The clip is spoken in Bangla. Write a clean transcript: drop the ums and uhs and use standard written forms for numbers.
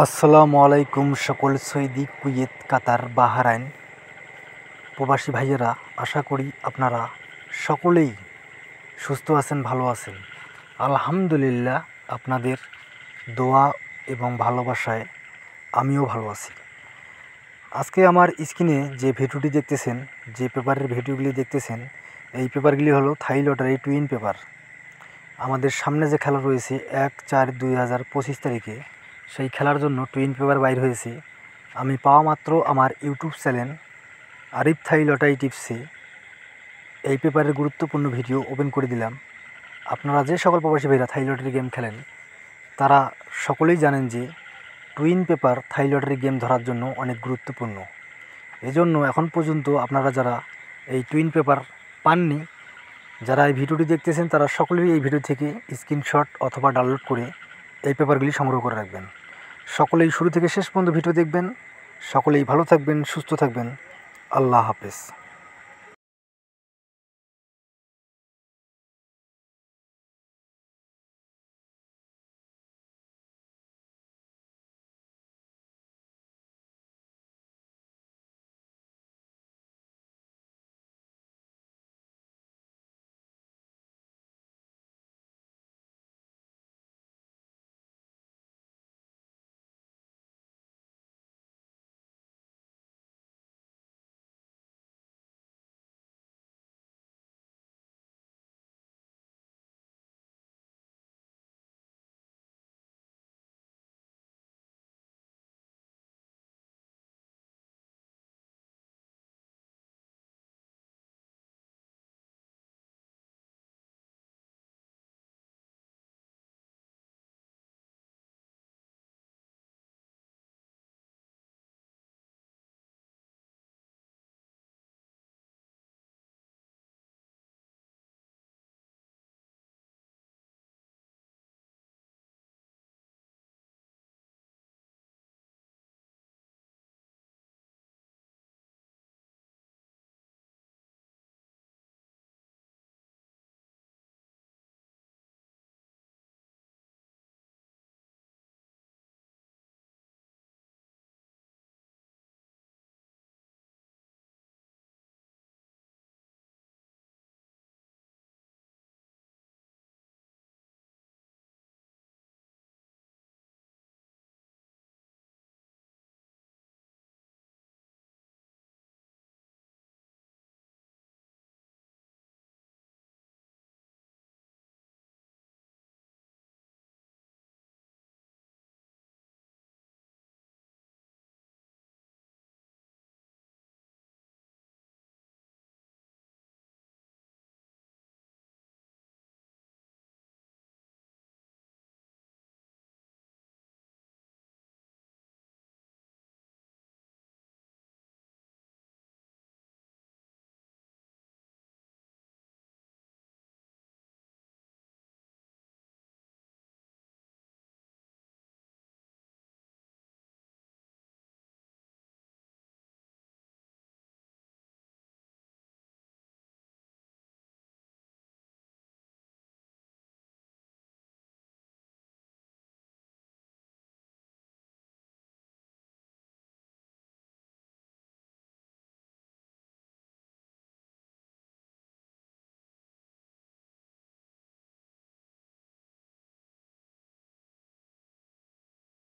আসসালামু আলাইকুম সকল সৌদি, কুয়েত, কাতার, বাহরাইন প্রবাসী ভাইয়েরা, আশা করি আপনারা সকলেই সুস্থ আছেন, ভালো আছেন। আলহামদুলিল্লাহ, আপনাদের দোয়া এবং ভালোবাসায় আমিও ভালো আছি। আজকে আমার স্ক্রিনে যে ভিডিওটি দেখতেছেন, যে পেপারের ভিডিওগুলি দেখতেছেন, এই পেপারগুলি হলো থাই লটারি টুইন পেপার। আমাদের সামনে যে খেলা রয়েছে 1/4/2025 তারিখে, সেই খেলার জন্য টুইন পেপার বাইর হয়েছে। আমি পাওয়া মাত্র আমার YouTube channel Arif Thai lottery টিপসে এই পেপারের গুরুত্বপূর্ণ ভিডিও ওপেন করে দিলাম। আপনারা যে সকল প্রবাসী ভাইরা থাই লটারি গেম খেলেন, তারা সকলেই জানেন যে টুইন পেপার থাই লটারি গেম ধরার জন্য অনেক গুরুত্বপূর্ণ। এজন্য এখন পর্যন্ত আপনারা যারা এই টুইন পেপার পাননি, যারা এই ভিডিওটি দেখতেছেন, তারা সকলেই এই ভিডিও থেকে স্ক্রিনশট অথবা ডাউনলোড করে এই পেপারগুলি সংগ্রহ করে রাখবেন। সকলেই শুরু থেকে শেষ পর্যন্ত ভিডিও দেখবেন। সকলেই ভালো থাকবেন, সুস্থ থাকবেন। আল্লাহ হাফেজ।